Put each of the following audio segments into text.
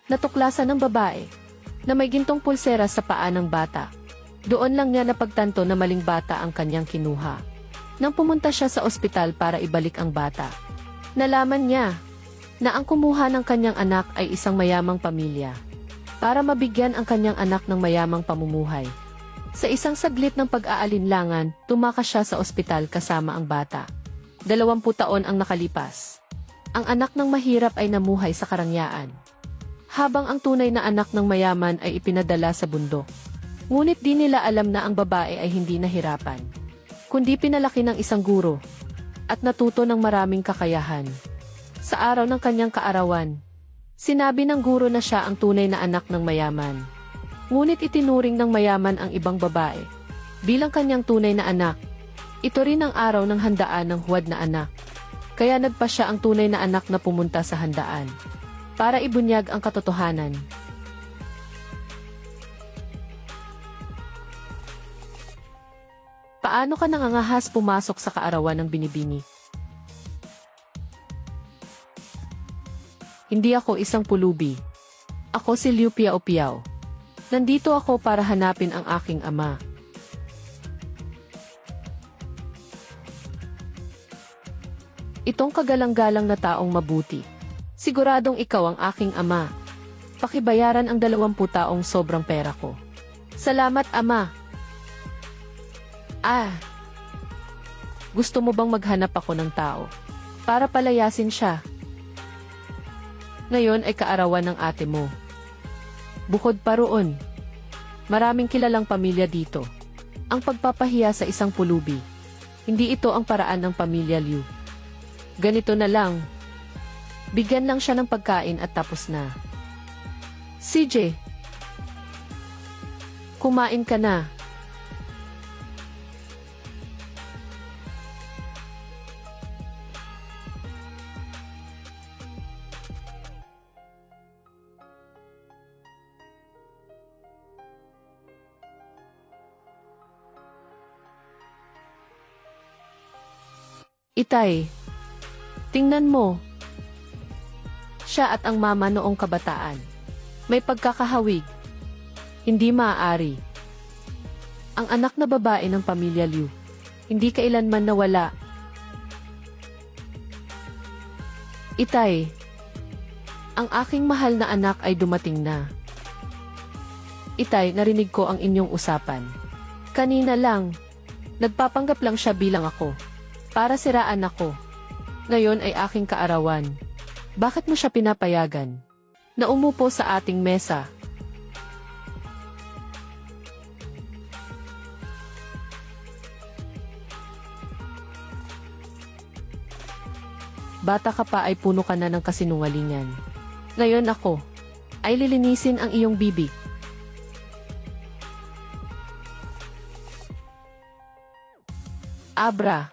Natuklasan ng babae na may gintong pulsera sa paa ng bata. Doon lang niya napagtanto na maling bata ang kanyang kinuha. Nang pumunta siya sa ospital para ibalik ang bata, nalaman niya na ang kumuha ng kanyang anak ay isang mayamang pamilya para mabigyan ang kanyang anak ng mayamang pamumuhay. Sa isang saglit ng pag-aalinlangan, tumakas siya sa ospital kasama ang bata. 20 taon ang nakalipas. Ang anak ng mahirap ay namuhay sa karangyaan, habang ang tunay na anak ng mayaman ay ipinadala sa bundok. Ngunit di nila alam na ang babae ay hindi nahirapan, kundi pinalaki ng isang guro at natuto ng maraming kakayahan. Sa araw ng kanyang kaarawan, sinabi ng guro na siya ang tunay na anak ng mayaman. Ngunit itinuring ng mayaman ang ibang babae bilang kanyang tunay na anak. Ito rin ang araw ng handaan ng huwad na anak. Kaya nagpa siya ang tunay na anak na pumunta sa handaan para ibunyag ang katotohanan. Paano ka nangangahas pumasok sa kaarawan ng binibini? Hindi ako isang pulubi. Ako si Liu Piao-Piao. Nandito ako para hanapin ang aking ama. Itong kagalang-galang na taong mabuti. Siguradong ikaw ang aking ama. Pakibayaran ang 20 taong sobrang pera ko. Salamat, ama. Gusto mo bang maghanap ako ng tao para palayasin siya? Ngayon ay kaarawan ng ate mo. Bukod pa roon, maraming kilalang pamilya dito. Ang pagpapahiya sa isang pulubi, hindi ito ang paraan ng pamilya Liu. Ganito na lang. Bigyan lang siya ng pagkain at tapos na. CJ, kumain ka na. Itay, tingnan mo. Siya at ang mama noong kabataan. May pagkakahawig. Hindi maaari. Ang anak na babae ng pamilya Liu, hindi kailanman nawala. Itay, ang aking mahal na anak ay dumating na. Itay, narinig ko ang inyong usapan. Kanina lang, nagpapanggap lang siya bilang ako. Para siraan ako. Ngayon ay aking kaarawan. Bakit mo siya pinapayagan na umupo sa ating mesa? Bata ka pa ay puno ka na ng kasinungalingan. Ngayon ako ay lilinisin ang iyong bibig. Abra,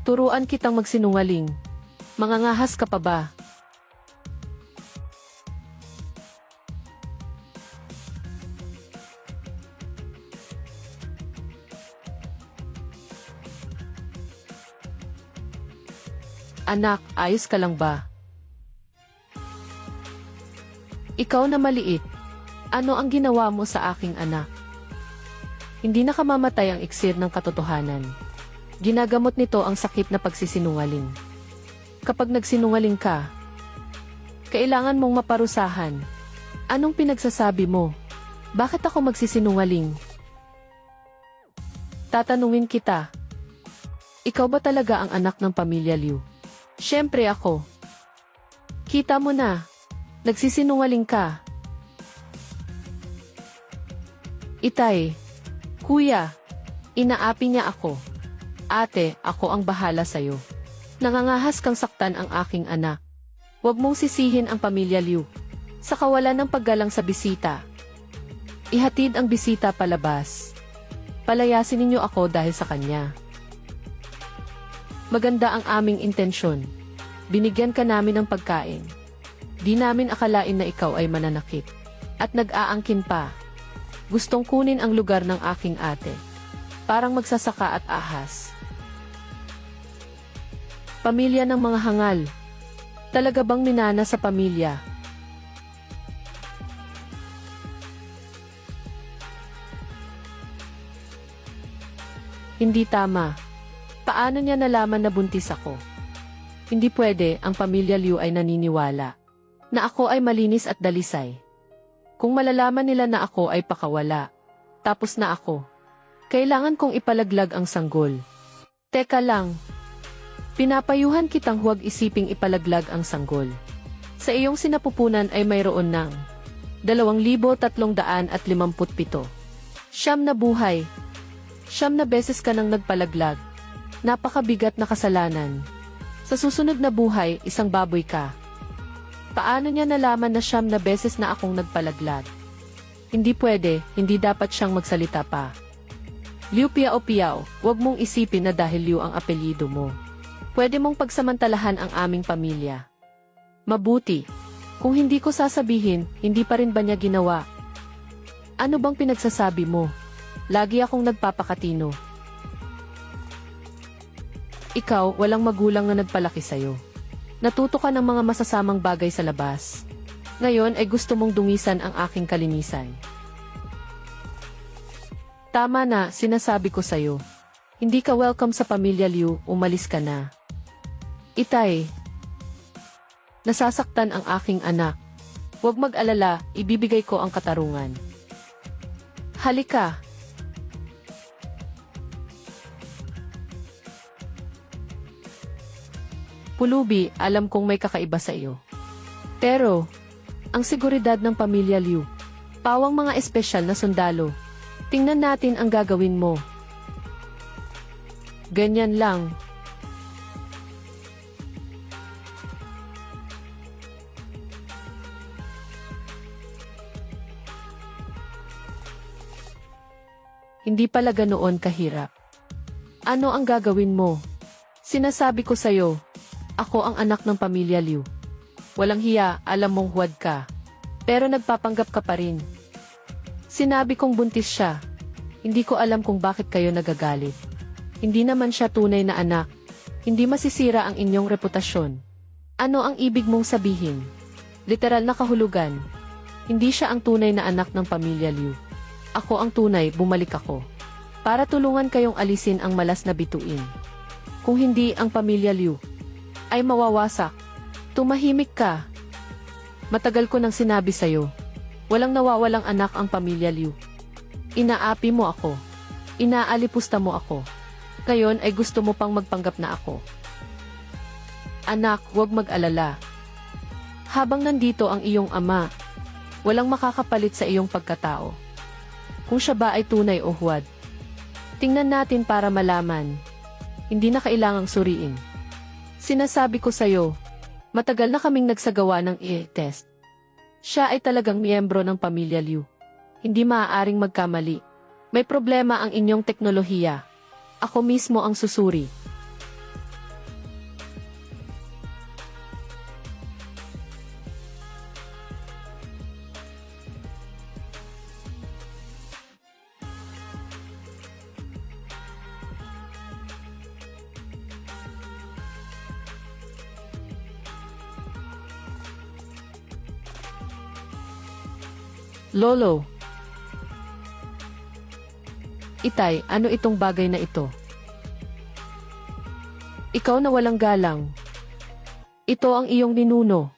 turuan kitang magsinungaling. Mangangahas ka pa ba? Anak, ayos ka lang ba? Ikaw na maliit, ano ang ginawa mo sa aking anak? Hindi nakamamatay ang iksir ng katotohanan. Ginagamot nito ang sakit na pagsisinungaling. Kapag nagsinungaling ka, kailangan mong maparusahan. Anong pinagsasabi mo? Bakit ako magsisinungaling? Tatanungin kita. Ikaw ba talaga ang anak ng pamilya Liu? Siyempre ako. Kita mo na, nagsisinungaling ka. Itay, kuya, inaapi niya ako. Ate, ako ang bahala sa'yo. Nangangahas kang saktan ang aking anak. Huwag mong sisihin ang pamilya Liu sa kawalan ng paggalang sa bisita. Ihatid ang bisita palabas. Palayasin ninyo ako dahil sa kanya. Maganda ang aming intensyon. Binigyan ka namin ng pagkain. Di namin akalain na ikaw ay mananakit. At nag-aangkin pa. Gustong kunin ang lugar ng aking ate. Parang magsasaka at ahas. Pamilya ng mga hangal. Talaga bang minana sa pamilya? Hindi tama. Paano niya nalaman na buntis ako? Hindi pwede, ang pamilya Liu ay naniniwala na ako ay malinis at dalisay. Kung malalaman nila na ako ay pakawala, tapos na ako. Kailangan kong ipalaglag ang sanggol. Teka lang. Pinapayuhan kitang huwag isiping ipalaglag ang sanggol. Sa iyong sinapupunan ay mayroon ng 2,357 siyam na buhay. 9 na beses ka nang nagpalaglag. Napakabigat na kasalanan. Sa susunod na buhay, isang baboy ka. Paano niya nalaman na 9 na beses na akong nagpalaglag? Hindi pwede, hindi dapat siyang magsalita pa. Liu Piao, huwag mong isipin na dahil Liu ang apelyido mo, pwede mong pagsamantalahan ang aming pamilya. Mabuti. Kung hindi ko sasabihin, hindi pa rin ba niya ginawa? Ano bang pinagsasabi mo? Lagi akong nagpapakatino. Ikaw, walang magulang na nagpalaki sa'yo. Natuto ka ng mga masasamang bagay sa labas. Ngayon ay gusto mong dungisan ang aking kalinisan. Tama na, sinasabi ko sa'yo. Hindi ka welcome sa pamilya Liu, umalis ka na. Itay. Nasasaktan ang aking anak. Huwag mag-alala, ibibigay ko ang katarungan. Halika. Pulubi, alam kong may kakaiba sa iyo. Pero, ang seguridad ng pamilya Liu, pawang mga espesyal na sundalo. Tingnan natin ang gagawin mo. Ganyan lang. Hindi pala ganoon kahirap. Ano ang gagawin mo? Sinasabi ko sa'yo, ako ang anak ng pamilya Liu. Walang hiya, alam mong huwad ka. Pero nagpapanggap ka pa rin. Sinabi kong buntis siya. Hindi ko alam kung bakit kayo nagagalit. Hindi naman siya tunay na anak. Hindi masisira ang inyong reputasyon. Ano ang ibig mong sabihin? Literal na kahulugan. Hindi siya ang tunay na anak ng pamilya Liu. Ako ang tunay, bumalik ako. Para tulungan kayong alisin ang malas na bituin. Kung hindi ang pamilya Liu ay mawawasak. Tumahimik ka. Matagal ko nang sinabi sa'yo. Walang nawawalang anak ang pamilya Liu. Inaapi mo ako. Inaalipusta mo ako. Ngayon ay gusto mo pang magpanggap na ako. Anak, huwag mag-alala. Habang nandito ang iyong ama, walang makakapalit sa iyong pagkatao. Kung siya ba ay tunay o huwad. Tingnan natin para malaman. Hindi na kailangang suriin. Sinasabi ko sa'yo, matagal na kaming nagsagawa ng test. Siya ay talagang miyembro ng pamilya Liu. Hindi maaaring magkamali. May problema ang inyong teknolohiya. Ako mismo ang susuri. Lolo. Itay, ano itong bagay na ito? Ikaw na walang galang. Ito ang iyong ninuno.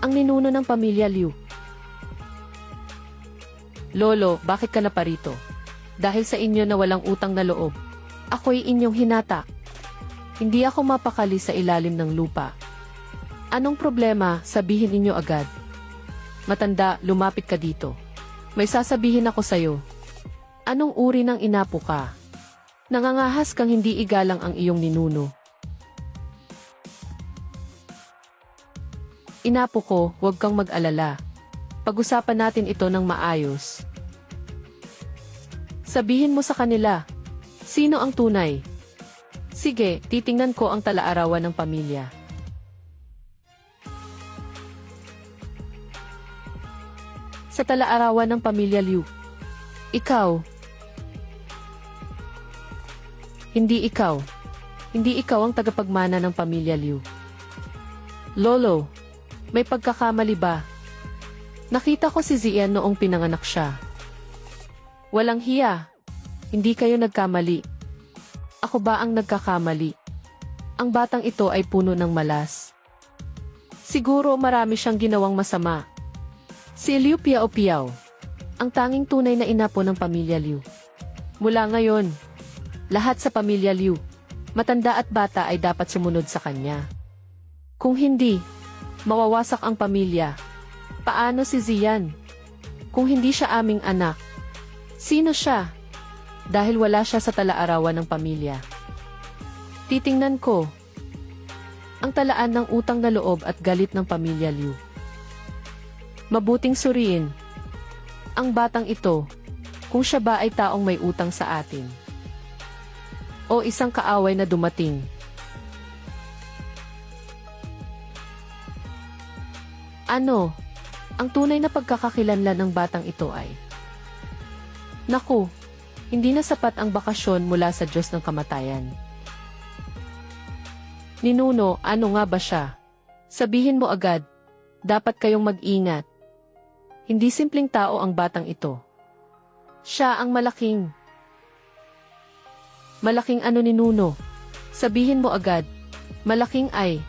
Ang ninuno ng pamilya Liu. Lolo, bakit ka na parito? Dahil sa inyo na walang utang na loob. Ako'y inyong hinata. Hindi ako mapakali sa ilalim ng lupa. Anong problema, sabihin ninyo agad. Matanda, lumapit ka dito. May sasabihin ako sa'yo. Anong uri ng inapo ka? Nangangahas kang hindi igalang ang iyong ninuno. Inapo ko, huwag kang mag-alala. Pag-usapan natin ito ng maayos. Sabihin mo sa kanila, sino ang tunay? Sige, titingnan ko ang talaarawan ng pamilya. Sa talaarawan ng pamilya Liu. Ikaw. Hindi ikaw. Hindi ikaw ang tagapagmana ng pamilya Liu. Lolo, may pagkakamali ba? Nakita ko si Zian noong pinanganak siya. Walang hiya. Hindi kayo nagkamali. Ako ba ang nagkakamali? Ang batang ito ay puno ng malas. Siguro marami siyang ginawang masama. Si Liu Piao-Piao, ang tanging tunay na ina po ng pamilya Liu. Mula ngayon, lahat sa pamilya Liu, matanda at bata ay dapat sumunod sa kanya. Kung hindi, mawawasak ang pamilya. Paano si Ziyan? Kung hindi siya aming anak, sino siya? Dahil wala siya sa talaarawan ng pamilya. Titingnan ko ang talaan ng utang na loob at galit ng pamilya Liu. Mabuting suriin ang batang ito kung siya ba ay taong may utang sa atin o isang kaaway na dumating. Ano ang tunay na pagkakakilanlan ng batang ito ay? Naku, hindi na sapat ang bakasyon mula sa Diyos ng kamatayan. Ninuno, ano nga ba siya? Sabihin mo agad, dapat kayong mag-ingat. Hindi simpleng tao ang batang ito. Siya ang malaking ano, Ninuno? Sabihin mo agad, malaking ay